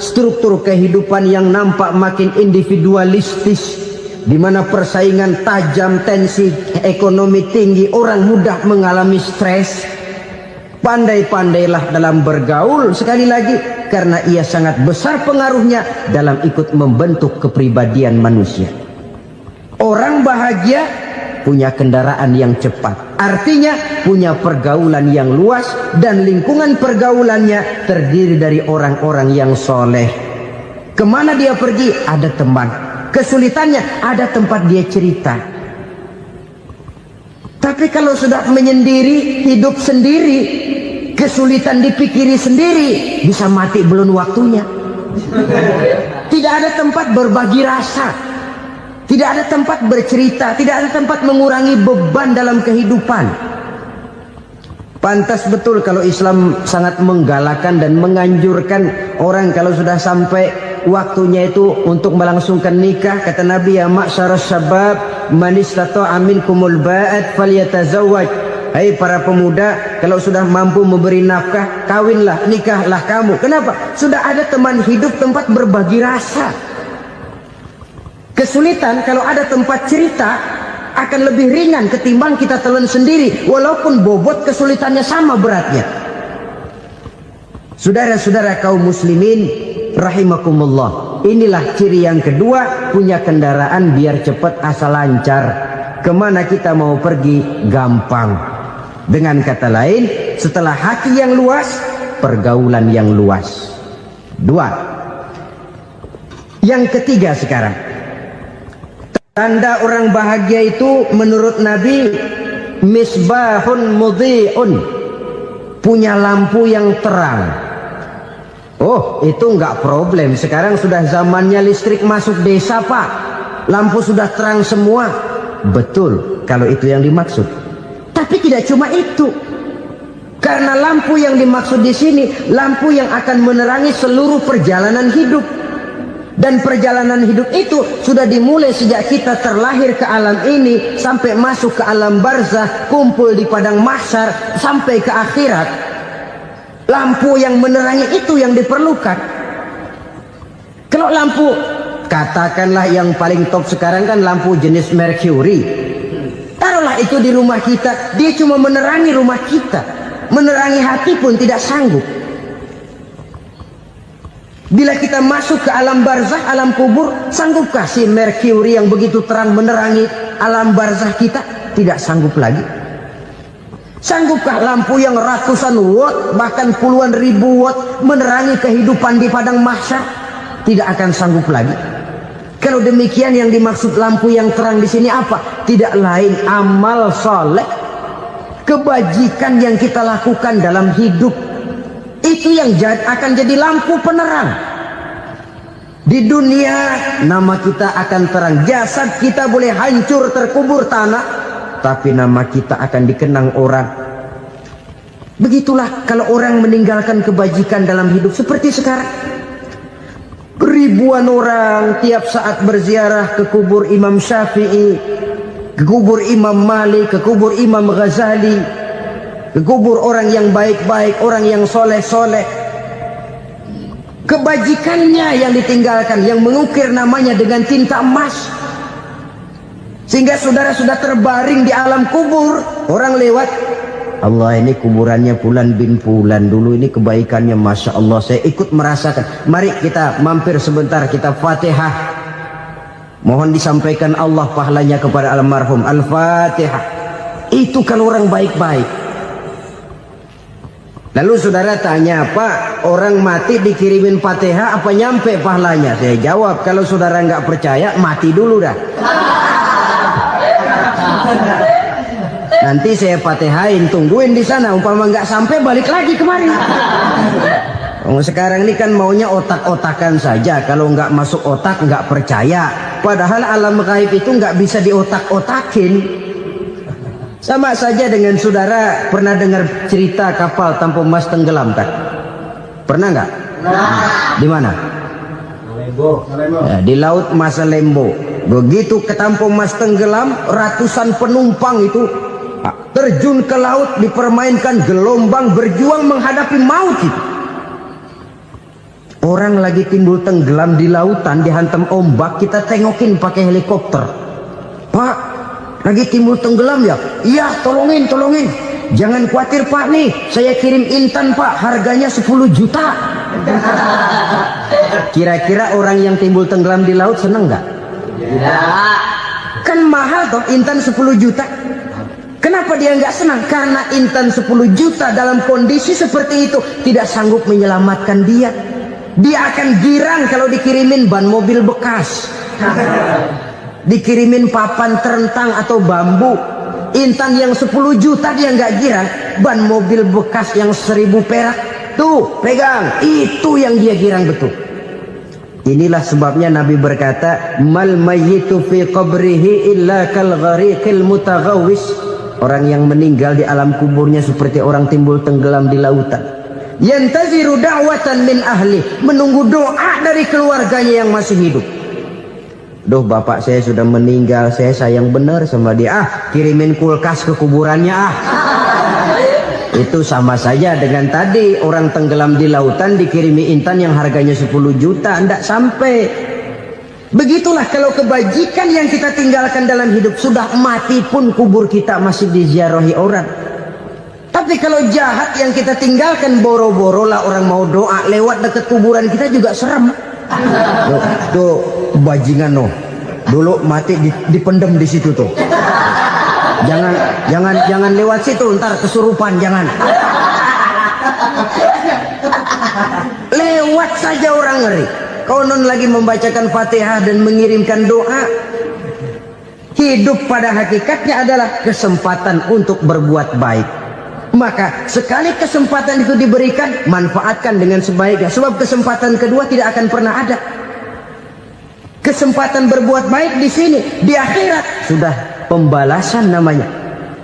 struktur kehidupan yang nampak makin individualistis, di mana persaingan tajam, tensi ekonomi tinggi, orang mudah mengalami stres. Pandai-pandailah dalam bergaul, sekali lagi, karena ia sangat besar pengaruhnya dalam ikut membentuk kepribadian manusia. Orang bahagia punya kendaraan yang cepat, artinya punya pergaulan yang luas, dan lingkungan pergaulannya terdiri dari orang-orang yang soleh. Kemana dia pergi ada teman, kesulitannya ada tempat dia cerita. Tapi kalau sudah menyendiri, hidup sendiri, kesulitan dipikiri sendiri, bisa mati belum waktunya. Tidak ada tempat berbagi rasa, tidak ada tempat bercerita, tidak ada tempat mengurangi beban dalam kehidupan. Pantas betul kalau Islam sangat menggalakkan dan menganjurkan orang kalau sudah sampai waktunya itu untuk melangsungkan nikah. Kata Nabi, ya ma'syarus syabab man istata'a minkumul ba'at falyatazawwaj. Hai para pemuda, kalau sudah mampu memberi nafkah, kawinlah, nikahlah kamu. Kenapa? Sudah ada teman hidup, tempat berbagi rasa. Kesulitan kalau ada tempat cerita akan lebih ringan ketimbang kita telan sendiri, walaupun bobot kesulitannya sama beratnya. Saudara-saudara kaum muslimin rahimakumullah, inilah ciri yang kedua, punya kendaraan biar cepat asal lancar. Kemana kita mau pergi gampang. Dengan kata lain, setelah hati yang luas, pergaulan yang luas. Dua. Yang ketiga sekarang, tanda orang bahagia itu menurut Nabi, misbahun mudhi'un, punya lampu yang terang. Oh, itu enggak problem. Sekarang sudah zamannya listrik masuk desa, Pak. Lampu sudah terang semua. Betul, kalau itu yang dimaksud. Tapi tidak cuma itu. Karena lampu yang dimaksud di sini, lampu yang akan menerangi seluruh perjalanan hidup. Dan perjalanan hidup itu sudah dimulai sejak kita terlahir ke alam ini, sampai masuk ke alam barzah, kumpul di padang mahsyar, sampai ke akhirat. Lampu yang menerangi itu yang diperlukan. Kalau lampu, katakanlah yang paling top sekarang kan lampu jenis Mercury. Taruhlah itu di rumah kita, dia cuma menerangi rumah kita, menerangi hati pun tidak sanggup. Bila kita masuk ke alam barzah, alam kubur, sanggupkah si Mercury yang begitu terang menerangi alam barzah kita? Tidak sanggup lagi. Sanggupkah lampu yang ratusan watt, bahkan puluhan ribu watt menerangi kehidupan di padang mahsyar? Tidak akan sanggup lagi. Kalau demikian, yang dimaksud lampu yang terang di sini apa? Tidak lain amal soleh, kebajikan yang kita lakukan dalam hidup. Itu yang akan jadi lampu penerang. Di dunia nama kita akan terang, jasad kita boleh hancur terkubur tanah, tapi nama kita akan dikenang orang. Begitulah kalau orang meninggalkan kebajikan dalam hidup seperti sekarang. Ribuan orang tiap saat berziarah ke kubur Imam Syafi'i, ke kubur Imam Malik, ke kubur Imam Ghazali, ke kubur orang yang baik-baik, orang yang soleh-soleh. Kebajikannya yang ditinggalkan, yang mengukir namanya dengan tinta emas. Sehingga saudara sudah terbaring di alam kubur, orang lewat, Allah, ini kuburannya Fulan bin Fulan, dulu ini kebaikannya Masya Allah, saya ikut merasakan. Mari kita mampir sebentar, kita Fatihah. Mohon disampaikan Allah pahalanya kepada almarhum. Al-Fatihah. Itu kalau orang baik-baik. Lalu saudara tanya, Pak, orang mati dikirimin Fatihah apa nyampe pahalanya? Saya jawab, kalau saudara nggak percaya, mati dulu dah. Nanti saya Fatihain, tungguin di sana. Umpama nggak sampai, balik lagi kemari. Sekarang ini kan maunya otak-otakan saja. Kalau nggak masuk otak, nggak percaya. Padahal alam gaib itu nggak bisa diotak-otakin. Sama saja dengan saudara pernah dengar cerita kapal tanpa emas tenggelam kan? Pernah nggak? Di mana? Ya, di laut Masa Lembo. Begitu ketampung Mas tenggelam, ratusan penumpang itu terjun ke laut, dipermainkan gelombang, berjuang menghadapi maut itu. Orang lagi timbul tenggelam di lautan, dihantam ombak, kita tengokin pakai helikopter. Pak, lagi timbul tenggelam ya? Iya, tolongin. Jangan khawatir Pak, nih saya kirim intan Pak, harganya 10 juta. Kira-kira orang yang timbul tenggelam di laut seneng nggak? Tidak. Kan mahal toh intan 10 juta. Kenapa dia nggak senang? Karena intan 10 juta dalam kondisi seperti itu tidak sanggup menyelamatkan dia. Dia akan girang kalau dikirimin ban mobil bekas, dikirimin papan terentang atau bambu. Intan yang 10 juta dia nggak girang, ban mobil bekas yang 1000 perak tuh pegang, itu yang dia girang betul. Inilah sebabnya Nabi berkata, mal mayyitu fi qabrihi illa kal ghariqil mutaghawwis. Orang yang meninggal di alam kuburnya seperti orang timbul tenggelam di lautan. Yantaziru da'watan min ahli, menunggu doa dari keluarganya yang masih hidup. Duh, bapak saya sudah meninggal, saya sayang benar sama dia. Kirimin kulkas ke kuburannya Itu sama saja dengan tadi orang tenggelam di lautan dikirimi intan yang harganya 10 juta, tidak sampai. Begitulah kalau kebajikan yang kita tinggalkan dalam hidup, sudah mati pun kubur kita masih diziarahi orang. Tapi kalau jahat yang kita tinggalkan, boro-boro lah orang mau doa lewat dekat kuburan kita juga serem. Tuh bajingan no, dulu mati dipendem di situ tuh. Jangan lewat situ, ntar kesurupan, jangan. Lewat saja orang ngeri. Konon lagi membacakan Fatihah dan mengirimkan doa. Hidup pada hakikatnya adalah kesempatan untuk berbuat baik. Maka sekali kesempatan itu diberikan, manfaatkan dengan sebaiknya. Sebab kesempatan kedua tidak akan pernah ada. Kesempatan berbuat baik di sini, di akhirat sudah pembalasan namanya.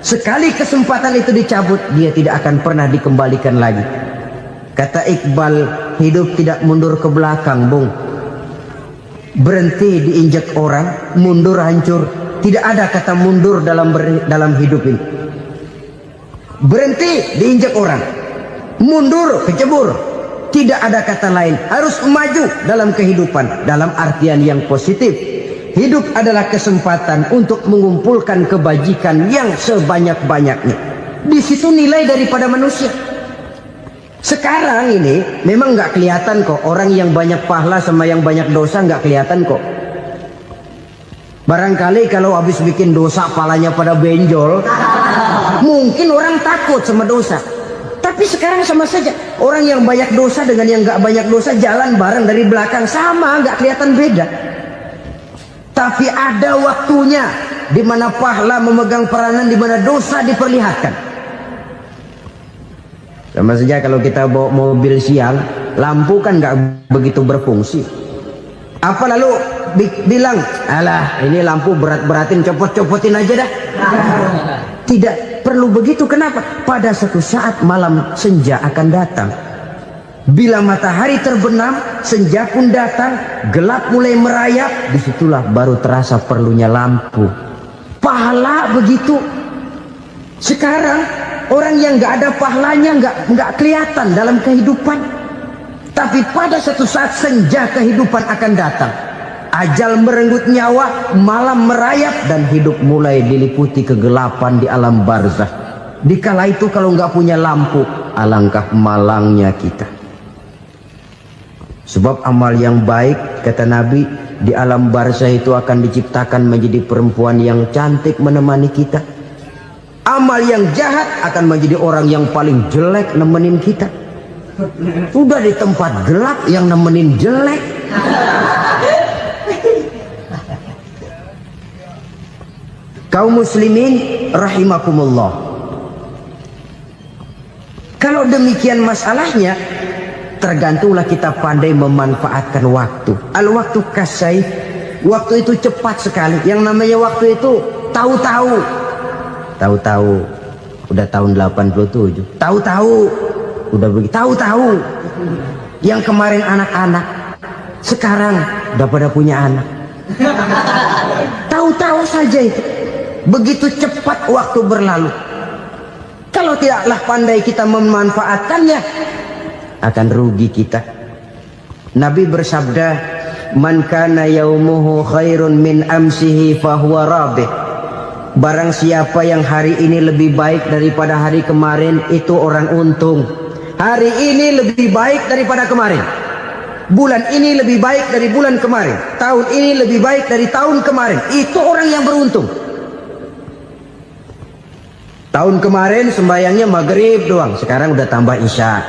Sekali kesempatan itu dicabut, dia tidak akan pernah dikembalikan lagi. Kata Iqbal, hidup tidak mundur ke belakang, Bung. Berhenti diinjak orang, mundur hancur. Tidak ada kata mundur dalam hidup ini. Berhenti diinjak orang, mundur kecebur. Tidak ada kata lain, harus maju dalam kehidupan dalam artian yang positif. Hidup adalah kesempatan untuk mengumpulkan kebajikan yang sebanyak-banyaknya. Di situ nilai daripada manusia. Sekarang ini memang nggak kelihatan kok, orang yang banyak pahala sama yang banyak dosa nggak kelihatan kok. Barangkali kalau habis bikin dosa palanya pada benjol, mungkin orang takut sama dosa. Tapi sekarang sama saja, orang yang banyak dosa dengan yang nggak banyak dosa jalan bareng dari belakang, sama, nggak kelihatan beda. Tapi ada waktunya di mana pahala memegang peranan, di mana dosa diperlihatkan. Sama saja kalau kita bawa mobil siang, lampu kan nggak begitu berfungsi. Apa lalu bilang, alah ini lampu berat-beratin, copot-copotin aja dah. Tidak perlu begitu. Kenapa? Pada suatu saat malam senja akan datang. Bila matahari terbenam, senja pun datang, gelap mulai merayap, disitulah baru terasa perlunya lampu. Pahala begitu. Sekarang orang yang nggak ada pahalanya nggak kelihatan dalam kehidupan. Tapi pada suatu saat senja kehidupan akan datang. Ajal merenggut nyawa, malam merayap, dan hidup mulai diliputi kegelapan di alam barzah. Dikala itu kalau nggak punya lampu, alangkah malangnya kita. Sebab amal yang baik, kata Nabi, di alam barzah itu akan diciptakan menjadi perempuan yang cantik menemani kita. Amal yang jahat akan menjadi orang yang paling jelek nemenin kita. Sudah di tempat gelap yang nemenin jelek. Kaum muslimin rahimakumullah. Kalau demikian masalahnya, tergantunglah kita pandai memanfaatkan waktu. Al-waktu kasayf, waktu itu cepat sekali. Yang namanya waktu itu tahu-tahu. Tahu-tahu udah tahun 87. Tahu-tahu udah begitu. Tahu-tahu yang kemarin anak-anak, sekarang udah pada punya anak. tahu-tahu saja itu. Begitu cepat waktu berlalu. Kalau tidaklah pandai kita memanfaatkannya, akan rugi kita. Nabi bersabda, "Man kana yaumuhu khairun min amsihi fahuwa rabih." Barang siapa yang hari ini lebih baik daripada hari kemarin, itu orang untung. Hari ini lebih baik daripada kemarin. Bulan ini lebih baik dari bulan kemarin. Tahun ini lebih baik dari tahun kemarin. Itu orang yang beruntung. Tahun kemarin sembahyangnya maghrib doang, sekarang udah tambah isya.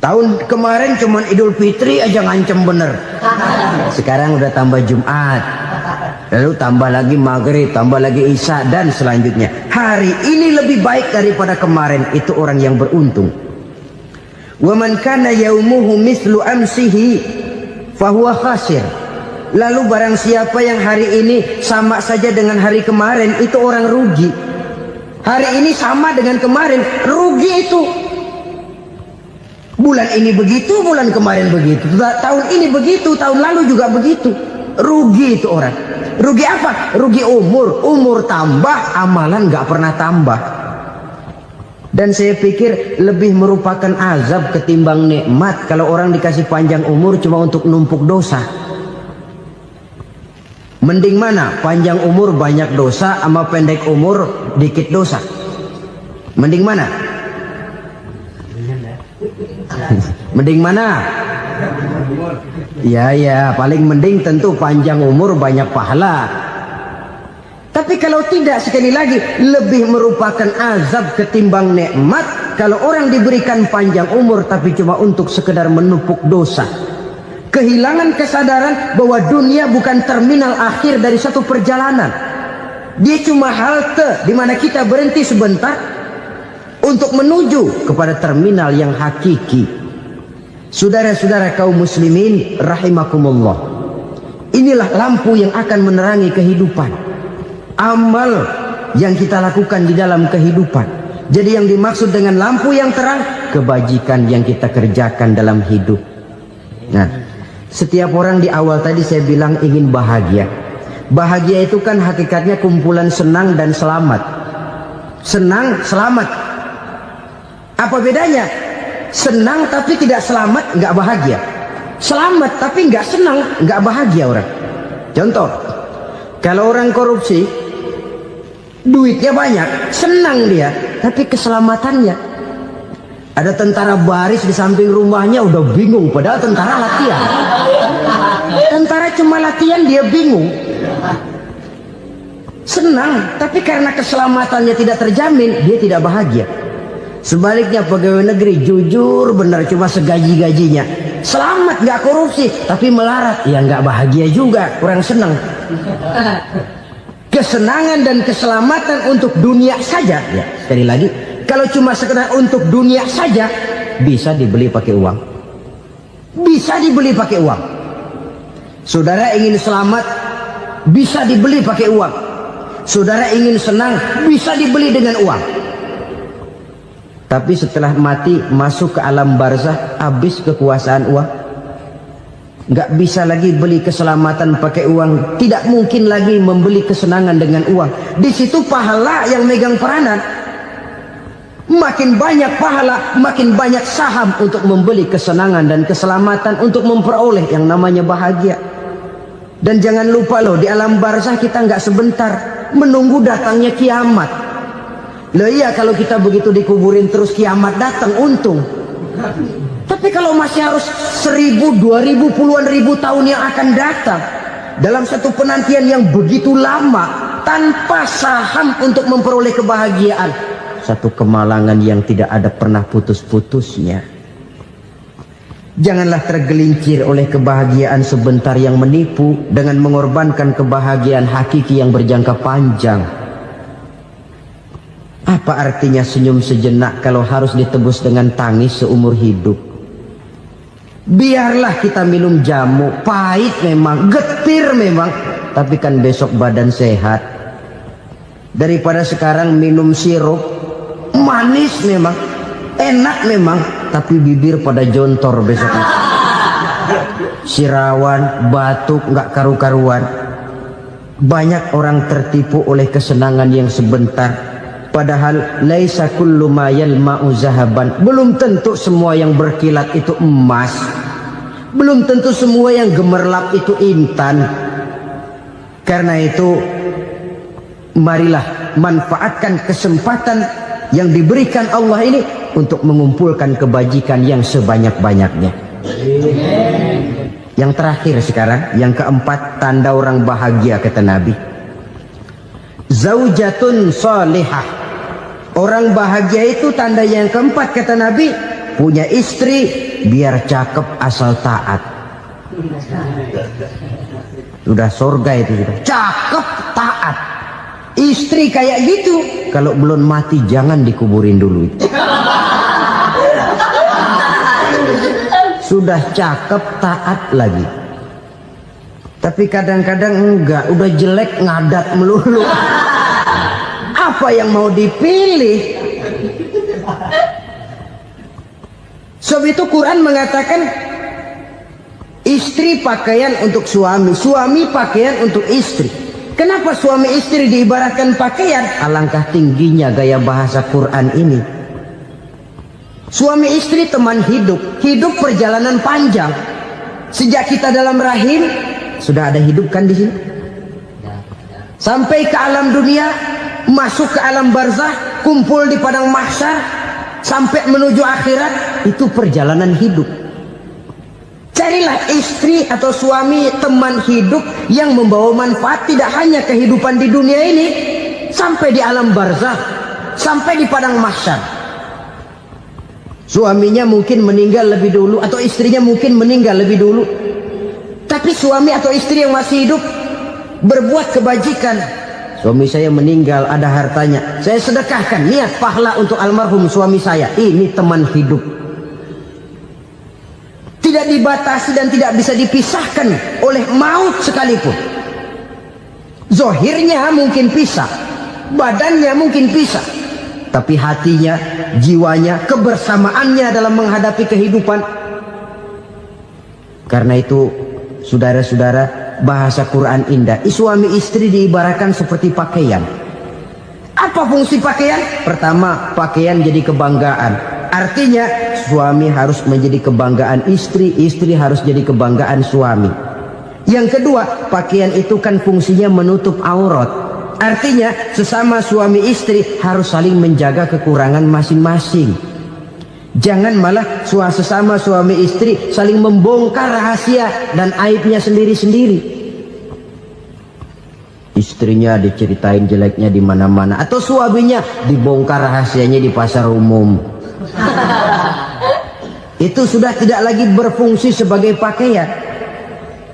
Tahun kemarin cuman Idul Fitri aja ngancem bener, sekarang udah tambah Jumat, lalu tambah lagi maghrib, tambah lagi isya, dan selanjutnya. Hari ini lebih baik daripada kemarin, itu orang yang beruntung. Wa man kana yaumuhu mislu amsihi fahuwa khasir. Lalu barang siapa yang hari ini sama saja dengan hari kemarin, itu orang rugi. Hari ini sama dengan kemarin, rugi itu. Bulan ini begitu, bulan kemarin begitu, tahun ini begitu, tahun lalu juga begitu. Rugi itu orang. Rugi apa? Rugi umur. Umur tambah, amalan gak pernah tambah. Dan saya pikir lebih merupakan azab ketimbang nikmat kalau orang dikasih panjang umur cuma untuk numpuk dosa. Mending mana? Panjang umur banyak dosa sama pendek umur dikit dosa. Mending mana? Mending mana? Ya, paling mending tentu panjang umur banyak pahala. Tapi kalau tidak, sekali lagi, lebih merupakan azab ketimbang nikmat kalau orang diberikan panjang umur tapi cuma untuk sekedar menumpuk dosa. Kehilangan kesadaran bahwa dunia bukan terminal akhir dari satu perjalanan. Dia cuma halte di mana kita berhenti sebentar untuk menuju kepada terminal yang hakiki. Saudara-saudara kaum muslimin rahimakumullah, inilah lampu yang akan menerangi kehidupan. Amal yang kita lakukan di dalam kehidupan. Jadi yang dimaksud dengan lampu yang terang, kebajikan yang kita kerjakan dalam hidup. Nah, setiap orang di awal tadi saya bilang ingin bahagia. Bahagia itu kan hakikatnya kumpulan senang dan selamat. Senang, selamat. Apa bedanya? Senang tapi tidak selamat, nggak bahagia. Selamat tapi nggak senang, nggak bahagia orang. Contoh, kalau orang korupsi, duitnya banyak, senang dia, tapi keselamatannya. Ada tentara baris di samping rumahnya udah bingung, padahal tentara latihan. Tentara cuma latihan, dia bingung. Senang, tapi karena keselamatannya tidak terjamin, dia tidak bahagia. Sebaliknya pegawai negeri jujur benar, cuma segaji-gajinya, selamat nggak korupsi, tapi melarat, ya nggak bahagia juga, kurang senang. Kesenangan dan keselamatan untuk dunia saja, ya sekali lagi, kalau cuma sekedar untuk dunia saja, bisa dibeli pakai uang. Bisa dibeli pakai uang. Saudara ingin selamat, bisa dibeli pakai uang. Saudara ingin senang, bisa dibeli dengan uang. Tapi setelah mati, masuk ke alam barzah, habis kekuasaan uang. Nggak bisa lagi beli keselamatan pakai uang. Tidak mungkin lagi membeli kesenangan dengan uang. Di situ pahala yang megang peranan. Makin banyak pahala, makin banyak saham untuk membeli kesenangan dan keselamatan, untuk memperoleh yang namanya bahagia. Dan jangan lupa loh, di alam barzah kita nggak sebentar, menunggu datangnya kiamat. Loh iya, kalau kita begitu dikuburin terus kiamat datang, untung. Tapi kalau masih harus 1000, 2000, puluhan ribu tahun yang akan datang, dalam satu penantian yang begitu lama, tanpa saham untuk memperoleh kebahagiaan, satu kemalangan yang tidak ada pernah putus-putusnya. Janganlah tergelincir oleh kebahagiaan sebentar yang menipu dengan mengorbankan kebahagiaan hakiki yang berjangka panjang. Apa artinya senyum sejenak kalau harus ditebus dengan tangis seumur hidup? Biarlah kita minum jamu, pahit memang, getir memang, tapi kan besok badan sehat. Daripada sekarang minum sirup, manis memang, enak memang, tapi bibir pada jontor besok. sirawan, batuk, nggak karu-karuan. Banyak orang tertipu oleh kesenangan yang sebentar. Padahal laisa kullu ma yalma'u zahaban. Belum tentu semua yang berkilat itu emas. Belum tentu semua yang gemerlap itu intan. Karena itu, marilah manfaatkan kesempatan yang diberikan Allah ini untuk mengumpulkan kebajikan yang sebanyak-banyaknya. Yang terakhir sekarang, yang keempat, tanda orang bahagia kata Nabi. Zaujatun salihah. Orang bahagia itu tanda yang keempat kata Nabi, punya istri biar cakep asal taat. Sudah surga itu sudah. Cakep taat. Istri kayak gitu, kalau belum mati jangan dikuburin dulu itu. Sudah cakep taat lagi. Tapi kadang-kadang enggak, udah jelek ngadat melulu. Apa yang mau dipilih? Sebab itu Quran mengatakan istri pakaian untuk suami, suami pakaian untuk istri. Kenapa suami istri diibaratkan pakaian? Alangkah tingginya gaya bahasa Quran ini. Suami istri teman hidup, hidup perjalanan panjang. Sejak kita dalam rahim sudah ada hidup kan di sini. Sampai ke alam dunia, masuk ke alam barzah, kumpul di padang mahsyar, sampai menuju akhirat, itu perjalanan hidup. Carilah istri atau suami teman hidup yang membawa manfaat tidak hanya kehidupan di dunia ini, sampai di alam barzah, sampai di padang mahsyar. Suaminya mungkin meninggal lebih dulu atau istrinya mungkin meninggal lebih dulu. Tapi suami atau istri yang masih hidup berbuat kebajikan. Suami saya meninggal, ada hartanya, saya sedekahkan, niat pahala untuk almarhum suami saya. Ini teman hidup. Tidak dibatasi dan tidak bisa dipisahkan oleh maut sekalipun. Zohirnya mungkin pisah, badannya mungkin pisah, tapi hatinya, jiwanya, kebersamaannya dalam menghadapi kehidupan. Karena itu, saudara-saudara, bahasa Quran indah. Suami istri diibaratkan seperti pakaian. Apa fungsi pakaian? Pertama, pakaian jadi kebanggaan. Artinya, suami harus menjadi kebanggaan istri, istri harus jadi kebanggaan suami. Yang kedua, pakaian itu kan fungsinya menutup aurat. Artinya, sesama suami istri harus saling menjaga kekurangan masing-masing. Jangan malah sesama suami istri saling membongkar rahasia dan aibnya sendiri-sendiri. Istrinya diceritain jeleknya di mana-mana, atau suaminya dibongkar rahasianya di pasar umum. Itu sudah tidak lagi berfungsi sebagai pakaian.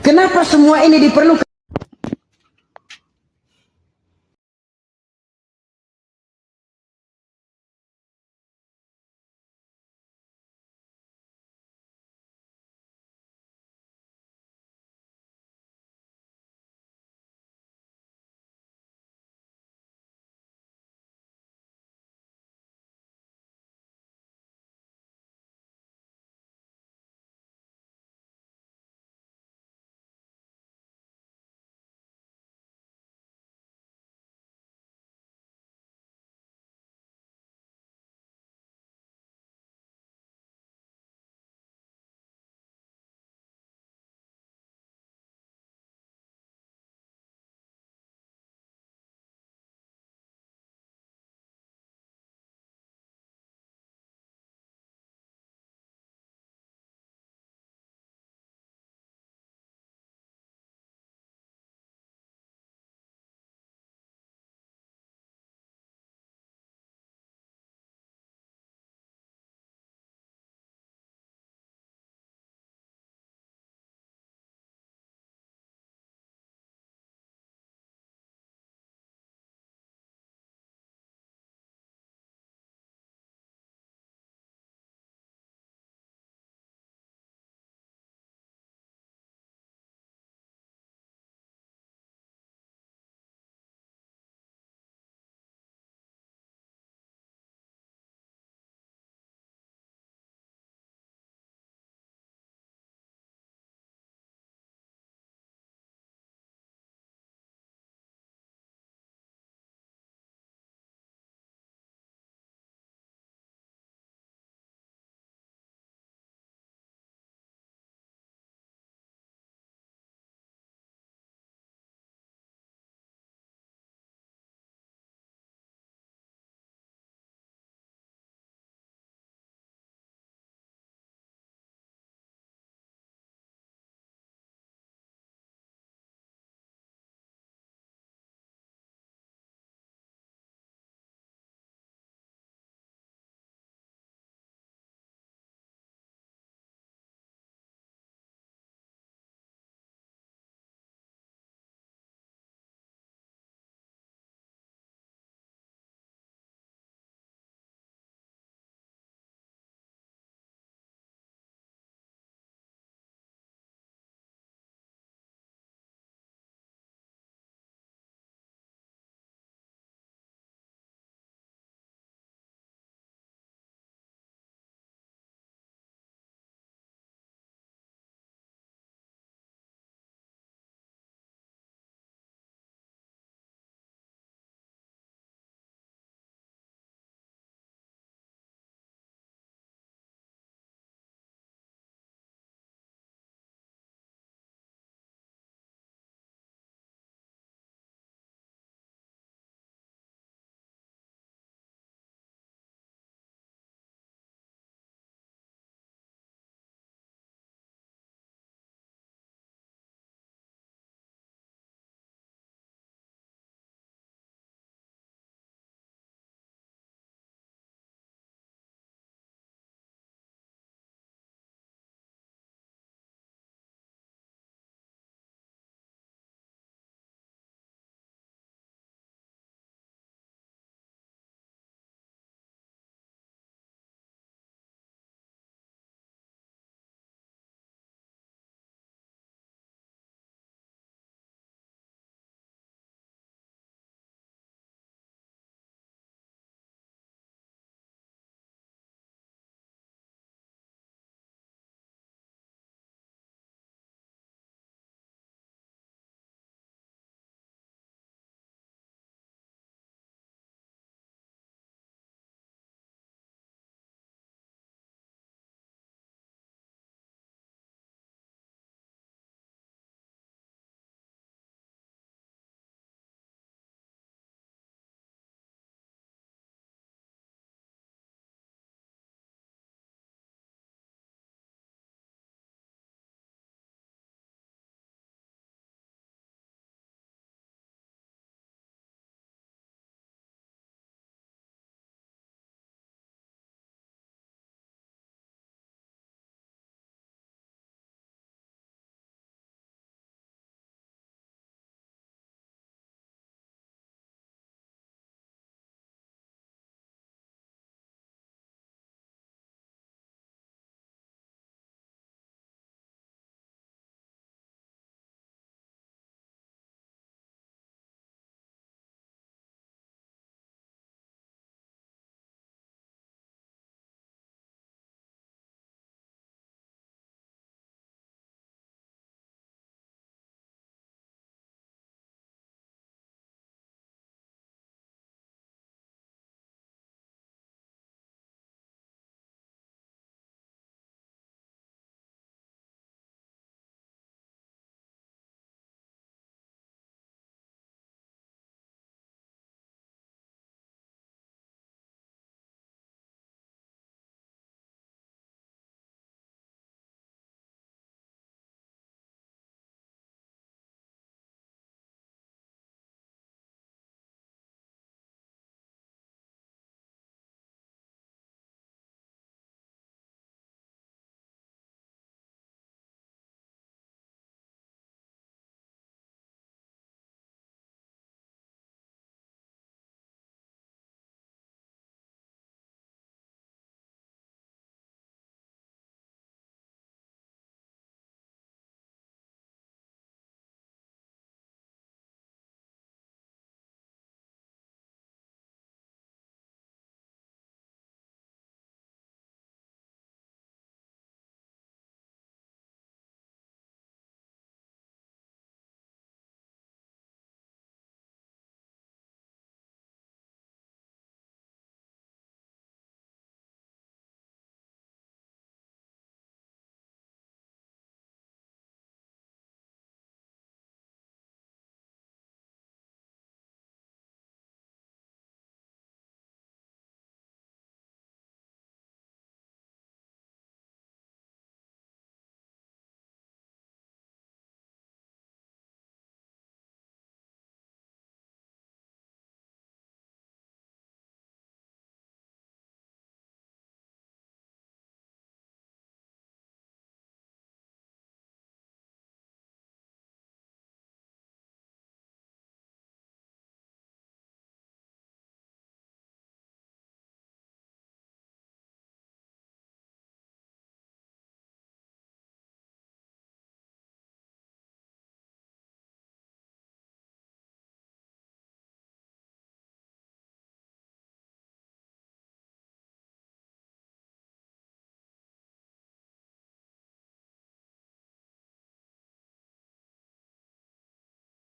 Kenapa semua ini diperlukan?